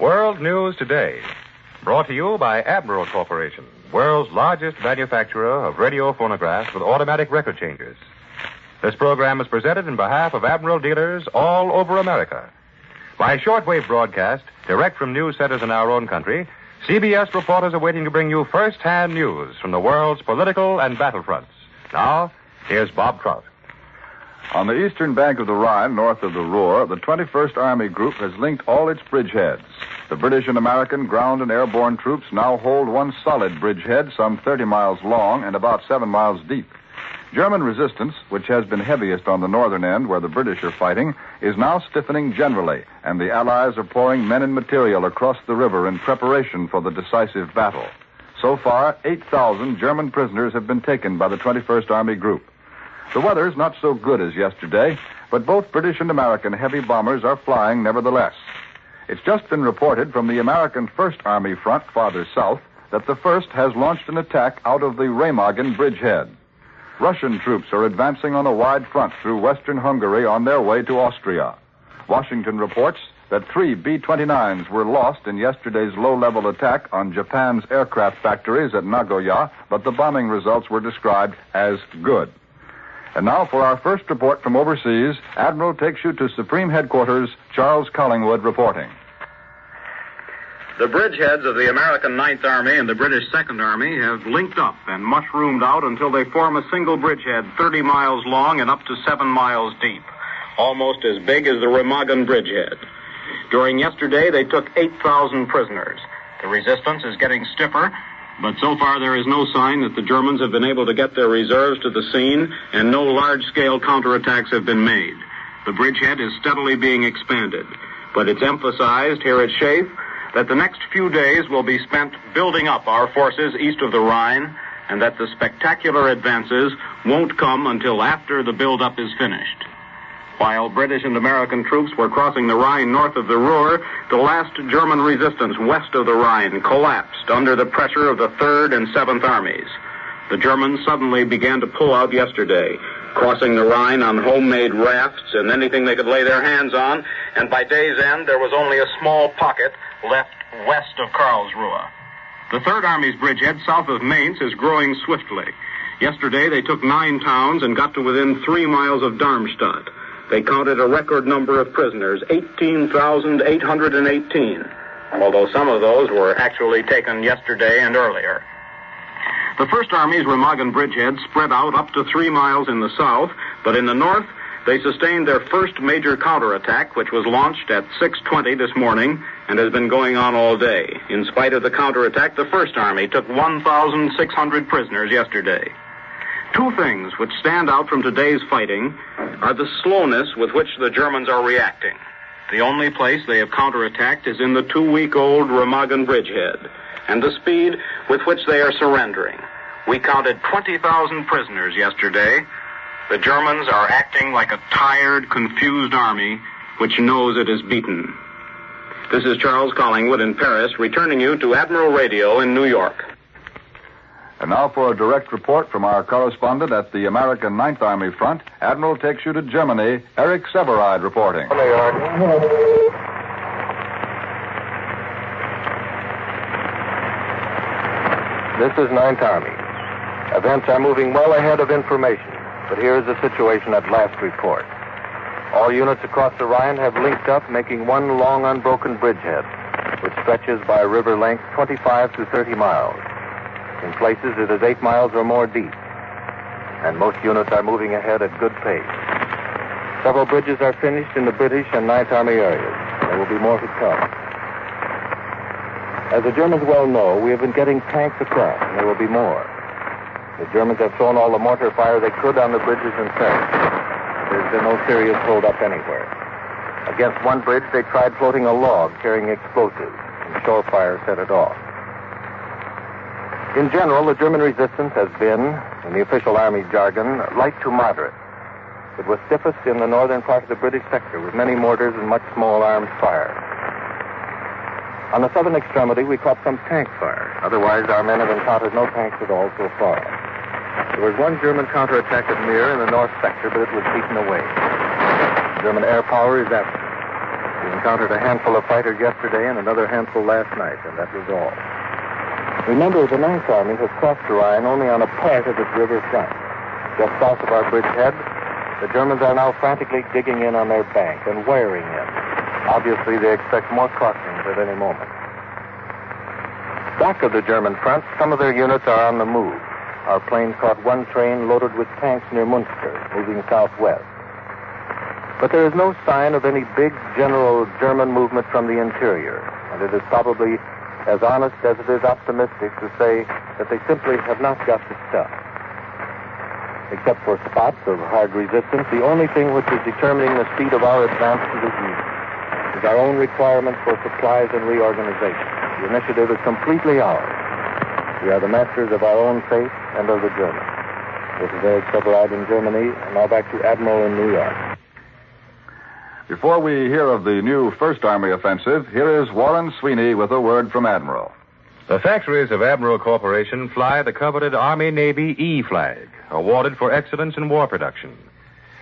World News Today, brought to you by Admiral Corporation, world's largest manufacturer of radio phonographs with automatic record changers. This program is presented in behalf of Admiral dealers all over America. By shortwave broadcast, direct from news centers in our own country, CBS reporters are waiting to bring you first-hand news from the world's political and battlefronts. Now, here's Bob Trout. On the eastern bank of the Rhine, north of the Ruhr, the 21st Army Group has linked all its bridgeheads. The British and American ground and airborne troops now hold one solid bridgehead some 30 miles long and about 7 miles deep. German resistance, which has been heaviest on the northern end where the British are fighting, is now stiffening generally, and the Allies are pouring men and material across the river in preparation for the decisive battle. So far, 8,000 German prisoners have been taken by the 21st Army Group. The weather's not so good as yesterday, but both British and American heavy bombers are flying nevertheless. It's just been reported from the American 1st Army front farther south that the 1st has launched an attack out of the Remagen bridgehead. Russian troops are advancing on a wide front through western Hungary on their way to Austria. Washington reports that 3 B-29s were lost in yesterday's low-level attack on Japan's aircraft factories at Nagoya, but the bombing results were described as good. And now for our first report from overseas, Admiral takes you to Supreme Headquarters, Charles Collingwood reporting. The bridgeheads of the American 9th Army and the British 2nd Army have linked up and mushroomed out until they form a single bridgehead 30 miles long and up to 7 miles deep, almost as big as the Remagen bridgehead. During yesterday, they took 8,000 prisoners. The resistance is getting stiffer, but so far there is no sign that the Germans have been able to get their reserves to the scene, and no large-scale counterattacks have been made. The bridgehead is steadily being expanded, but it's emphasized here at Schaeff that the next few days will be spent building up our forces east of the Rhine, and that the spectacular advances won't come until after the buildup is finished. While British and American troops were crossing the Rhine north of the Ruhr, the last German resistance west of the Rhine collapsed under the pressure of the 3rd and 7th Armies. The Germans suddenly began to pull out yesterday, crossing the Rhine on homemade rafts and anything they could lay their hands on, and by day's end there was only a small pocket left west of Karlsruhe. The 3rd Army's bridgehead south of Mainz is growing swiftly. Yesterday they took 9 towns and got to within 3 miles of Darmstadt. They counted a record number of prisoners, 18,818, although some of those were actually taken yesterday and earlier. The 1st Army's Remagen bridgehead spread out up to 3 miles in the south, but in the north, they sustained their first major counterattack, which was launched at 6:20 this morning and has been going on all day. In spite of the counterattack, the 1st Army took 1,600 prisoners yesterday. Two things which stand out from today's fighting are the slowness with which the Germans are reacting. The only place they have counterattacked is in the 2-week-old Remagen bridgehead, and the speed with which they are surrendering. We counted 20,000 prisoners yesterday. The Germans are acting like a tired, confused army which knows it is beaten. This is Charles Collingwood in Paris, returning you to Admiral Radio in New York. And now for a direct report from our correspondent at the American 9th Army front, Admiral takes you to Germany, Eric Severide reporting. New York. This is 9th Army. Events are moving well ahead of information, but here is the situation at last report. All units across the Rhine have linked up, making one long unbroken bridgehead, which stretches by river length 25 to 30 miles. In places, it is 8 miles or more deep, and most units are moving ahead at good pace. Several bridges are finished in the British and 9th Army areas. There will be more to come. As the Germans well know, we have been getting tanks across, and there will be more. The Germans have thrown all the mortar fire they could on the bridges themselves. There's been no serious hold-up anywhere. Against one bridge, they tried floating a log carrying explosives, and shore fire set it off. In general, the German resistance has been, in the official Army jargon, light to moderate. It was stiffest in the northern part of the British sector, with many mortars and much small arms fire. On the southern extremity, we caught some tank fire. Otherwise, our men have encountered no tanks at all so far. There was one German counterattack at Mir in the north sector, but it was beaten away. German air power is absent. We encountered a handful of fighters yesterday and another handful last night, and that was all. Remember, the Ninth Army has crossed the Rhine only on a part of its river front. Just south of our bridgehead, the Germans are now frantically digging in on their bank and wiring in. Obviously, they expect more crossings at any moment. Back of the German front, some of their units are on the move. Our plane caught one train loaded with tanks near Munster, moving southwest. But there is no sign of any big general German movement from the interior, and it is probably as honest as it is optimistic to say that they simply have not got the stuff. Except for spots of hard resistance, the only thing which is determining the speed of our advance to the east is our own requirement for supplies and reorganization. The initiative is completely ours. We are the masters of our own fate and of the Germans. This is Eric Severide in Germany, and now back to Admiral in New York. Before we hear of the new First Army offensive, here is Warren Sweeney with a word from Admiral. The factories of Admiral Corporation fly the coveted Army-Navy E flag, awarded for excellence in war production.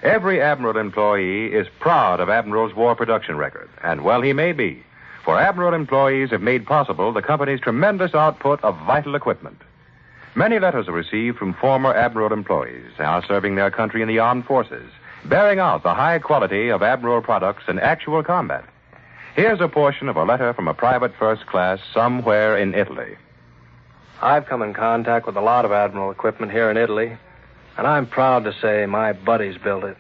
Every Admiral employee is proud of Admiral's war production record, and well he may be, for Admiral employees have made possible the company's tremendous output of vital equipment. Many letters are received from former Admiral employees now serving their country in the armed forces, bearing out the high quality of Admiral products in actual combat. Here's a portion of a letter from a private first class somewhere in Italy. I've come in contact with a lot of Admiral equipment here in Italy, and I'm proud to say my buddies built it.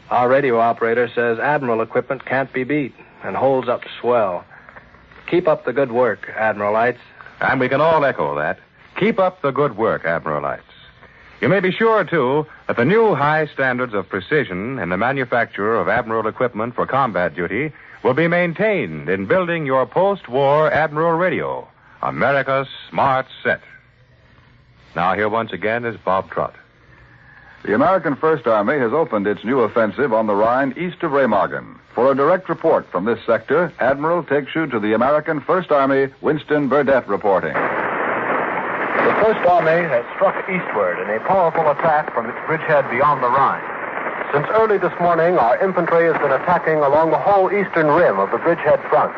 Our radio operator says Admiral equipment can't be beat and holds up swell. Keep up the good work, Admiralites. And we can all echo that. Keep up the good work, Admiralites. You may be sure, too, that the new high standards of precision in the manufacture of Admiral equipment for combat duty will be maintained in building your post-war Admiral radio, America's smart set. Now, here once again is Bob Trott. The American First Army has opened its new offensive on the Rhine east of Remagen. For a direct report from this sector, Admiral takes you to the American First Army, Winston Burdette reporting. The First Army has struck eastward in a powerful attack from its bridgehead beyond the Rhine. Since early this morning, our infantry has been attacking along the whole eastern rim of the bridgehead front.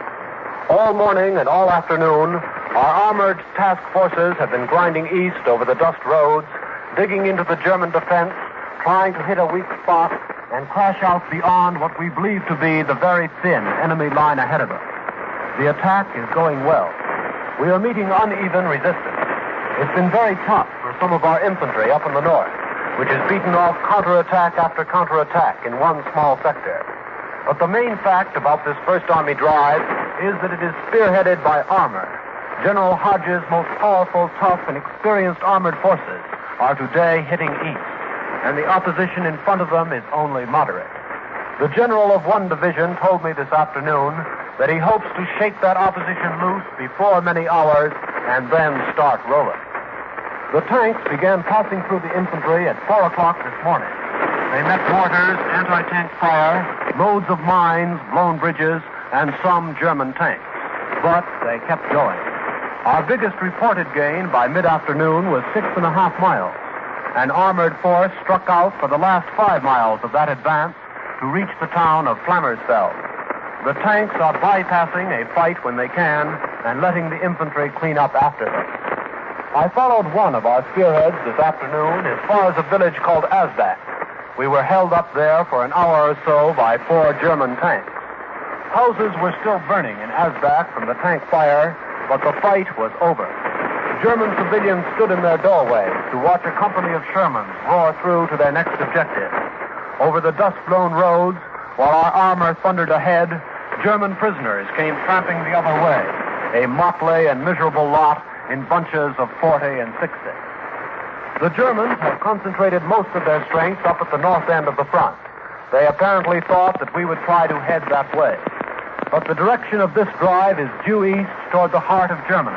All morning and all afternoon, our armored task forces have been grinding east over the dust roads, digging into the German defense, trying to hit a weak spot, and crash out beyond what we believe to be the very thin enemy line ahead of us. The attack is going well. We are meeting uneven resistance. It's been very tough for some of our infantry up in the north, which has beaten off counterattack after counterattack in one small sector. But the main fact about this First Army drive is that it is spearheaded by armor. General Hodges' most powerful, tough, and experienced armored forces are today hitting east, and the opposition in front of them is only moderate. The general of one division told me this afternoon that he hopes to shake that opposition loose before many hours and then start rolling. The tanks began passing through the infantry at 4 o'clock this morning. They met mortars, anti-tank fire, loads of mines, blown bridges, and some German tanks. But they kept going. Our biggest reported gain by mid-afternoon was 6.5 miles. An armored force struck out for the last 5 miles of that advance to reach the town of Flammersfeld. The tanks are bypassing a fight when they can and letting the infantry clean up after them. I followed one of our spearheads this afternoon as far as a village called Asbach. We were held up there for an hour or so by 4 German tanks. Houses were still burning in Asbach from the tank fire, but the fight was over. German civilians stood in their doorways to watch a company of Shermans roar through to their next objective. Over the dust-blown roads, while our armor thundered ahead, German prisoners came tramping the other way, a motley and miserable lot in bunches of 40 and 60. The Germans have concentrated most of their strength up at the north end of the front. They apparently thought that we would try to head that way. But the direction of this drive is due east toward the heart of Germany,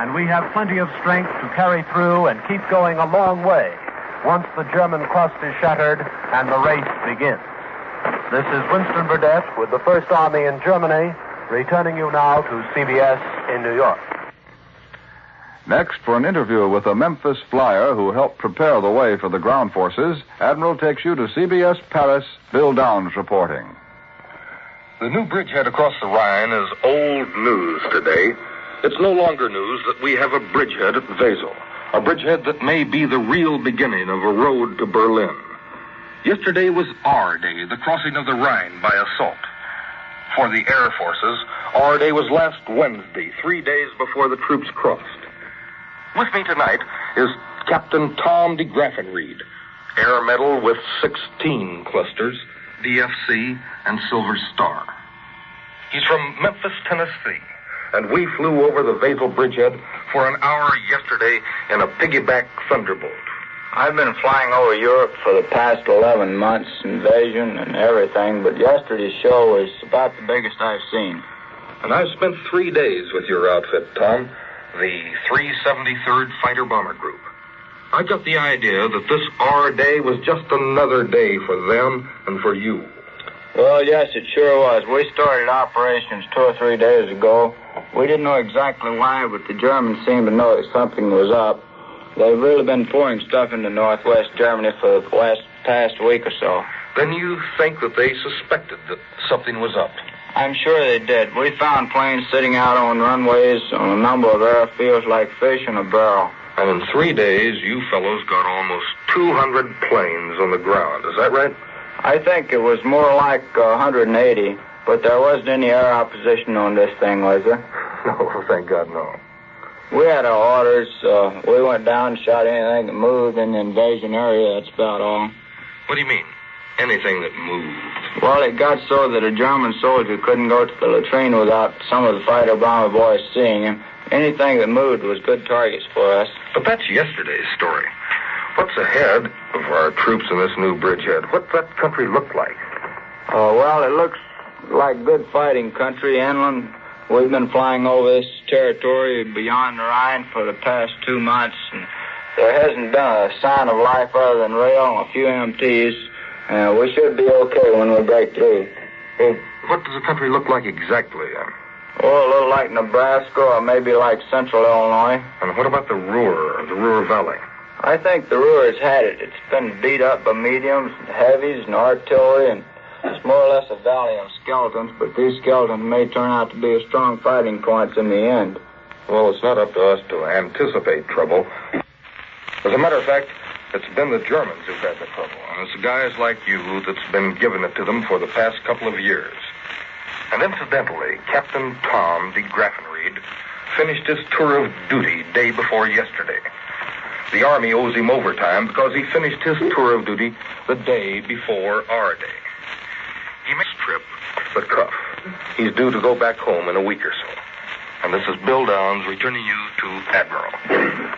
and we have plenty of strength to carry through and keep going a long way once the German crust is shattered and the race begins. This is Winston Burdette with the First Army in Germany, returning you now to CBS in New York. Next, for an interview with a Memphis flyer who helped prepare the way for the ground forces, Admiral takes you to CBS Paris, Bill Downs reporting. The new bridgehead across the Rhine is old news today. It's no longer news that we have a bridgehead at Wesel, a bridgehead that may be the real beginning of a road to Berlin. Yesterday was our day, the crossing of the Rhine by assault. For the Air Forces, our day was last Wednesday, 3 days before the troops crossed. With me tonight is Captain Tom de Graffenried, Air Medal with 16 clusters, DFC, and Silver Star. He's from Memphis, Tennessee, and we flew over the Wesel bridgehead for an hour yesterday in a piggyback Thunderbolt. I've been flying over Europe for the past 11 months, invasion and everything, but yesterday's show was about the biggest I've seen. And I've spent 3 days with your outfit, Tom, the 373rd Fighter Bomber Group. I got the idea that this our day was just another day for them and for you. Well, yes, it sure was. We started operations 2 or 3 days ago. We didn't know exactly why, but the Germans seemed to know that something was up. They've really been pouring stuff into northwest Germany for the past week or so. Then you think that they suspected that something was up? I'm sure they did. We found planes sitting out on runways on a number of airfields like fish in a barrel. And in 3 days, you fellows got almost 200 planes on the ground. Is that right? I think it was more like 180, but there wasn't any air opposition on this thing, was there? No, thank God, no. We had our orders. We went down and shot anything that moved in the invasion area. That's about all. What do you mean, anything that moved? Well, it got so that a German soldier couldn't go to the latrine without some of the fighter bomber boys seeing him. Anything that moved was good targets for us. But that's yesterday's story. What's ahead of our troops in this new bridgehead? What's that country look like? Well, it looks like good fighting country, inland. We've been flying over this territory beyond the Rhine for the past 2 months, and there hasn't been a sign of life other than rail and a few MTs. We should be okay when we break through. Well, what does the country look like exactly? A little like Nebraska or maybe like central Illinois. And what about the Ruhr Valley? I think the Ruhr's had it. It's been beat up by mediums and heavies and artillery, and it's more or less a valley of skeletons, but these skeletons may turn out to be a strong fighting points in the end. Well, it's not up to us to anticipate trouble. As a matter of fact, it's been the Germans who've had the trouble, and it's guys like you that's been giving it to them for the past couple of years. And incidentally, Captain Tom de Graffenried finished his tour of duty day before yesterday. The Army owes him overtime because he finished his tour of duty the day before our day. He missed trip, but cuff. He's due to go back home in a week or so. And this is Bill Downs returning you to Admiral.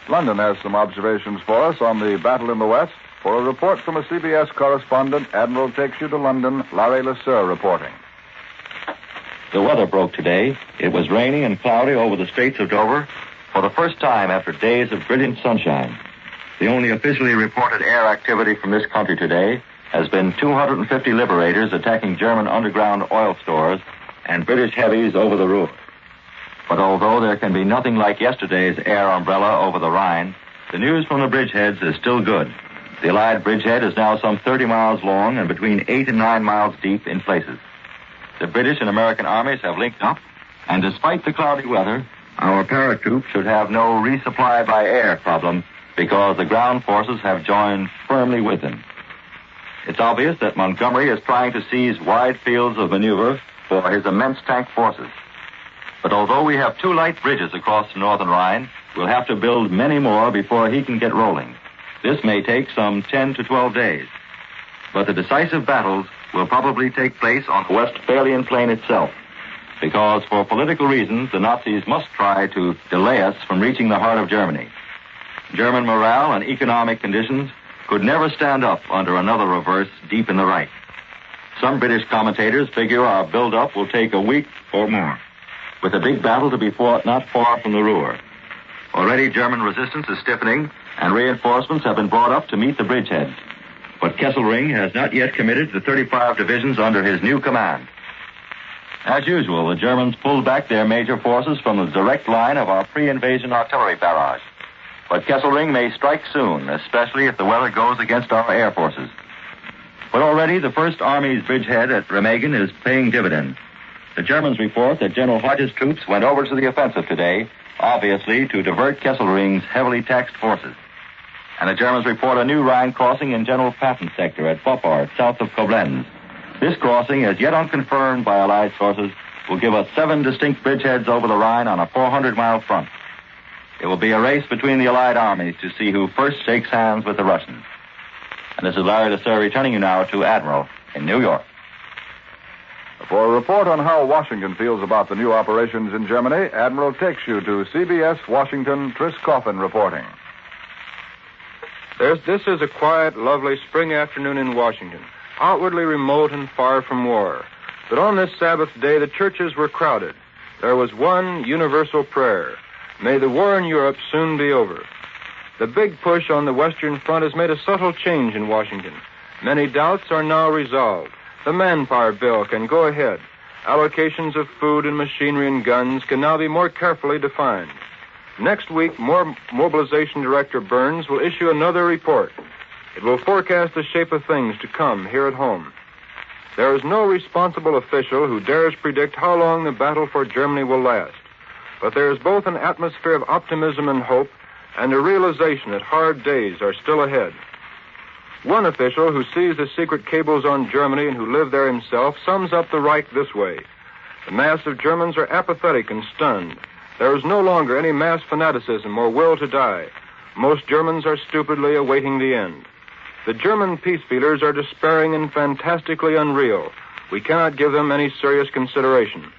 London has some observations for us on the battle in the West. For a report from a CBS correspondent, Admiral takes you to London. Larry Lasser reporting. The weather broke today. It was raining and cloudy over the Straits of Dover for the first time after days of brilliant sunshine. The only officially reported air activity from this country today has been 250 liberators attacking German underground oil stores and British heavies over the Ruhr. But although there can be nothing like yesterday's air umbrella over the Rhine, the news from the bridgeheads is still good. The Allied bridgehead is now some 30 miles long and between 8 and 9 miles deep in places. The British and American armies have linked up, and despite the cloudy weather, our paratroops should have no resupply by air problem because the ground forces have joined firmly with them. It's obvious that Montgomery is trying to seize wide fields of maneuver for his immense tank forces. But although we have 2 light bridges across the northern Rhine, we'll have to build many more before he can get rolling. This may take some 10 to 12 days. But the decisive battles will probably take place on the Westphalian plain itself, because for political reasons, the Nazis must try to delay us from reaching the heart of Germany. German morale and economic conditions could never stand up under another reverse deep in the Reich. Some British commentators figure our build-up will take a week or more, with a big battle to be fought not far from the Ruhr. Already German resistance is stiffening, and reinforcements have been brought up to meet the bridgeheads. But Kesselring has not yet committed the 35 divisions under his new command. As usual, the Germans pulled back their major forces from the direct line of our pre-invasion artillery barrage. But Kesselring may strike soon, especially if the weather goes against our air forces. But already the First Army's bridgehead at Remagen is paying dividends. The Germans report that General Hodges' troops went over to the offensive today, obviously to divert Kesselring's heavily taxed forces. And the Germans report a new Rhine crossing in General Patton's sector at Boppard, south of Koblenz. This crossing, as yet unconfirmed by Allied sources, will give us 7 distinct bridgeheads over the Rhine on a 400-mile front. It will be a race between the Allied armies to see who first shakes hands with the Russians. And this is Larry DeSer returning you now to Admiral in New York. For a report on how Washington feels about the new operations in Germany, Admiral takes you to CBS Washington, Tris Coffin reporting. This is a quiet, lovely spring afternoon in Washington, outwardly remote and far from war. But on this Sabbath day, the churches were crowded. There was one universal prayer. May the war in Europe soon be over. The big push on the Western Front has made a subtle change in Washington. Many doubts are now resolved. The manpower bill can go ahead. Allocations of food and machinery and guns can now be more carefully defined. Next week, Mobilization Director Burns will issue another report. It will forecast the shape of things to come here at home. There is no responsible official who dares predict how long the battle for Germany will last. But there is both an atmosphere of optimism and hope and a realization that hard days are still ahead. One official who sees the secret cables on Germany and who lived there himself sums up the Reich this way. The mass of Germans are apathetic and stunned. There is no longer any mass fanaticism or will to die. Most Germans are stupidly awaiting the end. The German peace feelers are despairing and fantastically unreal. We cannot give them any serious consideration.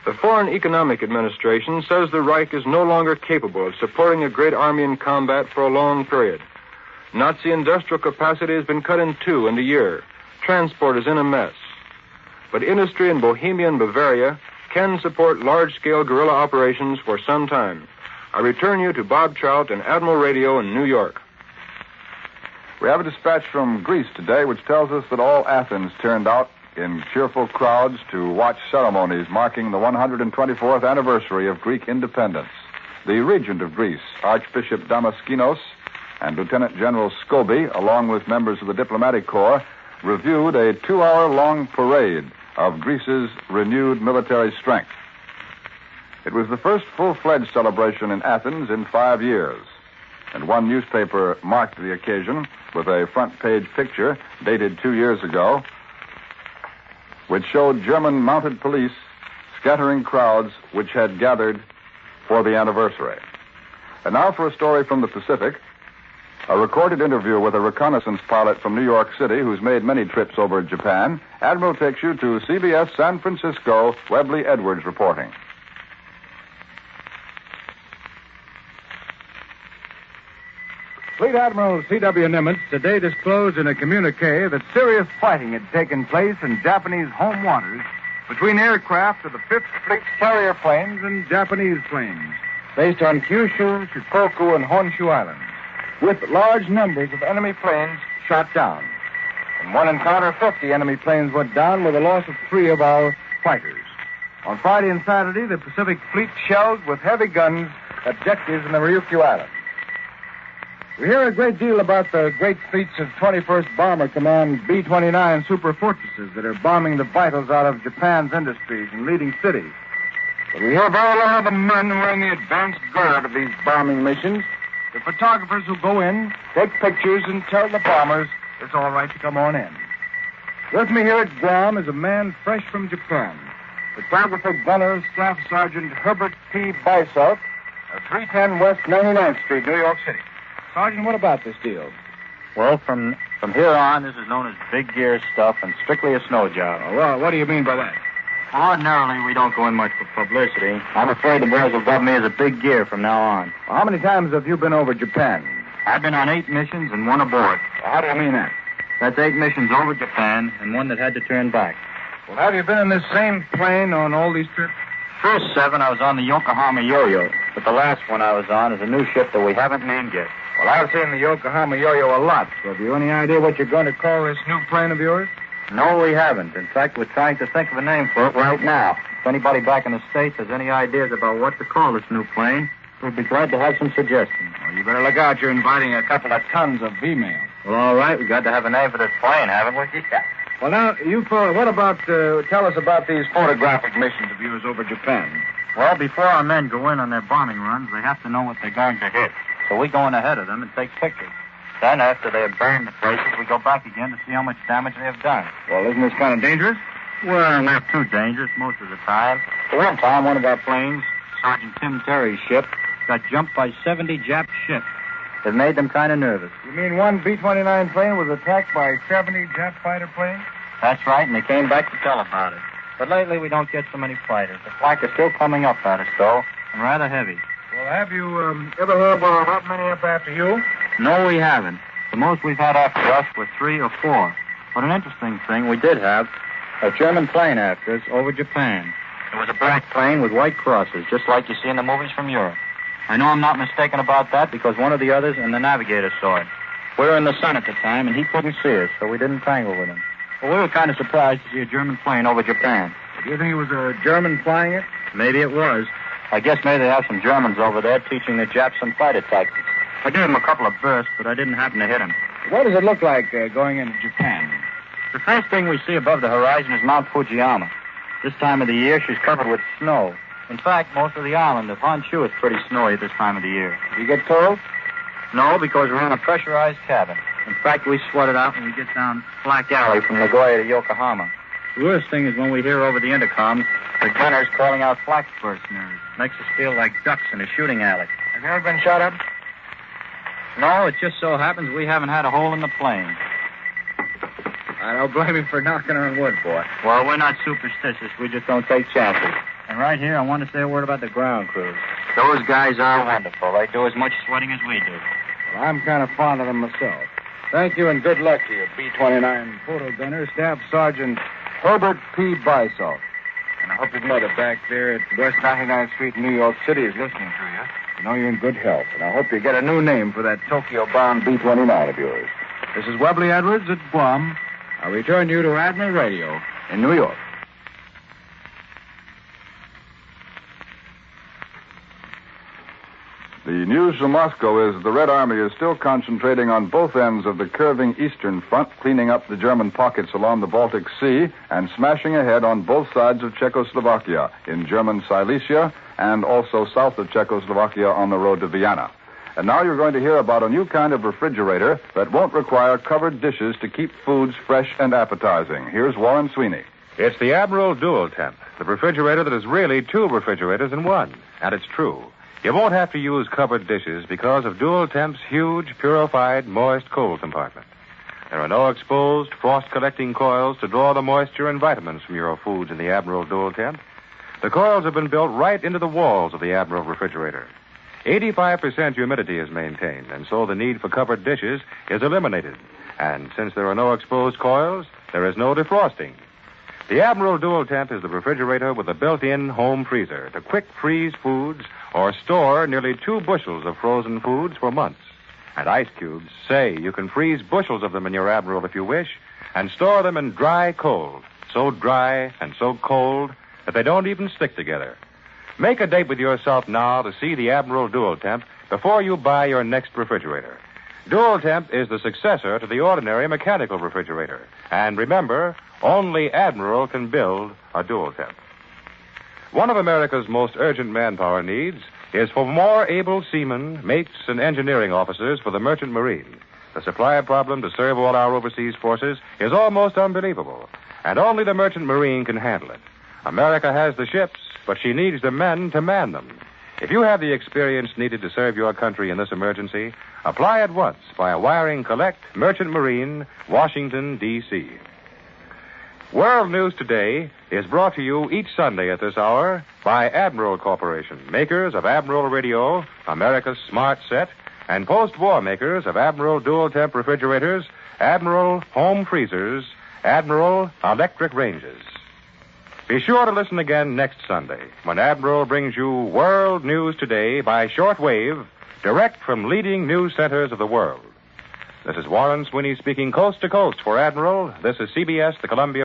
The Foreign Economic Administration says the Reich is no longer capable of supporting a great army in combat for a long period. Nazi industrial capacity has been cut in 2 in a year. Transport is in a mess. But industry in Bohemia and Bavaria can support large-scale guerrilla operations for some time. I return you to Bob Trout and Admiral Radio in New York. We have a dispatch from Greece today which tells us that all Athens turned out in cheerful crowds to watch ceremonies marking the 124th anniversary of Greek independence. The regent of Greece, Archbishop Damaskinos, and Lieutenant General Scobie, along with members of the diplomatic corps, reviewed a 2-hour-long parade of Greece's renewed military strength. It was the first full-fledged celebration in Athens in 5 years, and one newspaper marked the occasion with a front-page picture dated 2 years ago, which showed German mounted police scattering crowds which had gathered for the anniversary. And now for a story from the Pacific. A recorded interview with a reconnaissance pilot from New York City who's made many trips over Japan. Admiral takes you to CBS San Francisco, Webley Edwards reporting. Fleet Admiral C.W. Nimitz today disclosed in a communique that serious fighting had taken place in Japanese home waters between aircraft of the 5th Fleet's carrier planes and Japanese planes based on Kyushu, Shikoku, and Honshu Islands, with large numbers of enemy planes shot down. In one encounter, 50 enemy planes went down with the loss of 3 of our fighters. On Friday and Saturday, the Pacific Fleet shelled with heavy guns objectives in the Ryukyu Islands. We hear a great deal about the great fleets of 21st Bomber Command B-29 super fortresses that are bombing the vitals out of Japan's industries and leading cities. But we hear very little of the men who are in the advanced guard of these bombing missions, the photographers who go in, take pictures, and tell the bombers it's all right to come on in. With me here at Guam is a man fresh from Japan, photographer gunner Staff Sergeant Herbert P. Bysalt of 310 West 99th Street, New York City. Sergeant, what about this deal? Well, from here on, this is known as big gear stuff and strictly a snow job. Oh, well, what do you mean by that? Ordinarily, we don't go in much for publicity. I'm afraid the boys will dub me as a big gear from now on. Well, how many times have you been over Japan? I've been on 8 missions and 1 aboard. Well, how do you mean that? That's 8 missions over Japan and 1 that had to turn back. Well, have you been in this same plane on all these trips? First 7, I was on the Yokohama Yo-Yo, but the last one I was on is a new ship that we haven't named yet. Well, I've seen the Yokohama Yo-Yo a lot. So have you any idea what you're going to call this new plane of yours? No, we haven't. In fact, we're trying to think of a name for it right now. If anybody back in the States has any ideas about what to call this new plane, we'd be glad to have some suggestions. Well, you better look out. You're inviting a couple of tons of females. Well, all right. We've got to have a name for this plane, haven't we? Yeah. Well, now, you fellas, what about, tell us about these photographic missions of yours over Japan. Well, before our men go in on their bombing runs, they have to know what they're going to hit. So we go in ahead of them and take pictures. Then, after they have burned the places, we go back again to see how much damage they have done. Well, isn't this kind of dangerous? Well, not too dangerous most of the time. The one time, one of our planes, Sergeant Tim Terry's ship, got jumped by 70 Jap ships. It made them kind of nervous. You mean one B-29 plane was attacked by 70 Jap fighter planes? That's right, and they came back to tell about it. But lately, we don't get so many fighters. The flak is still coming up at us, though, and rather heavy. Well, have you ever heard about how many up after you? No, we haven't. The most we've had after us were 3 or 4. But an interesting thing, we did have a German plane after us over Japan. It was a black plane with white crosses, just like you see in the movies from Europe. I know I'm not mistaken about that because one of the others and the navigator saw it. We were in the sun at the time, and he couldn't see us, so we didn't tangle with him. Well, we were kind of surprised to see a German plane over Japan. Do you think it was a German flying it? Maybe it was. I guess maybe they have some Germans over there teaching the Japs some fighter tactics. I gave him a couple of bursts, but I didn't happen to hit him. What does it look like going into Japan? The first thing we see above the horizon is Mount Fujiyama. This time of the year, she's covered with snow. In fact, most of the island of Honshu is pretty snowy at this time of the year. Do you get cold? No, because we're in a pressurized cabin. In fact, we sweat it out when we get down Black Alley from Nagoya to Yokohama. The worst thing is when we hear over the intercoms the gunners calling out flak burst near us. Makes us feel like ducks in a shooting alley. Have you ever been shot up? No, it just so happens we haven't had a hole in the plane. I don't blame you for knocking on wood, boy. Well, we're not superstitious. We just don't take chances. And right here, I want to say a word about the ground crews. Those guys are wonderful. They do as much sweating as we do. Well, I'm kind of fond of them myself. Thank you and good luck to you, B-29 photo gunner, Staff Sergeant Herbert P. Bysalt. And I hope your mother back there at West 99th Street in New York City is listening to you. I know you're in good health, and I hope you get a new name for that Tokyo-bound B-29 of yours. This is Webley Edwards at Guam. I return you to Admiral Radio in New York. The news from Moscow is the Red Army is still concentrating on both ends of the curving eastern front, cleaning up the German pockets along the Baltic Sea and smashing ahead on both sides of Czechoslovakia, in German Silesia and also south of Czechoslovakia on the road to Vienna. And now you're going to hear about a new kind of refrigerator that won't require covered dishes to keep foods fresh and appetizing. Here's Warren Sweeney. It's the Admiral Dual Temp, the refrigerator that is really 2 refrigerators in one. And it's true. You won't have to use covered dishes because of Dual Temp's huge, purified, moist cold compartment. There are no exposed, frost-collecting coils to draw the moisture and vitamins from your foods in the Admiral Dual Temp. The coils have been built right into the walls of the Admiral refrigerator. 85% humidity is maintained, and so the need for covered dishes is eliminated. And since there are no exposed coils, there is no defrosting. The Admiral Dual Temp is the refrigerator with a built-in home freezer to quick freeze foods or store nearly 2 bushels of frozen foods for months. And ice cubes, say, you can freeze bushels of them in your Admiral if you wish, and store them in dry cold, so dry and so cold that they don't even stick together. Make a date with yourself now to see the Admiral Dual Temp before you buy your next refrigerator. Dual Temp is the successor to the ordinary mechanical refrigerator. And remember, only Admiral can build a Dual Temp. One of America's most urgent manpower needs is for more able seamen, mates, and engineering officers for the merchant marine. The supply problem to serve all our overseas forces is almost unbelievable, and only the merchant marine can handle it. America has the ships, but she needs the men to man them. If you have the experience needed to serve your country in this emergency, apply at once by wiring Collect, Merchant Marine, Washington, D.C. World News Today is brought to you each Sunday at this hour by Admiral Corporation, makers of Admiral Radio, America's Smart Set, and post-war makers of Admiral Dual Temp refrigerators, Admiral Home Freezers, Admiral Electric Ranges. Be sure to listen again next Sunday when Admiral brings you World News Today by shortwave, direct from leading news centers of the world. This is Warren Sweeney speaking coast to coast for Admiral. This is CBS, the Columbia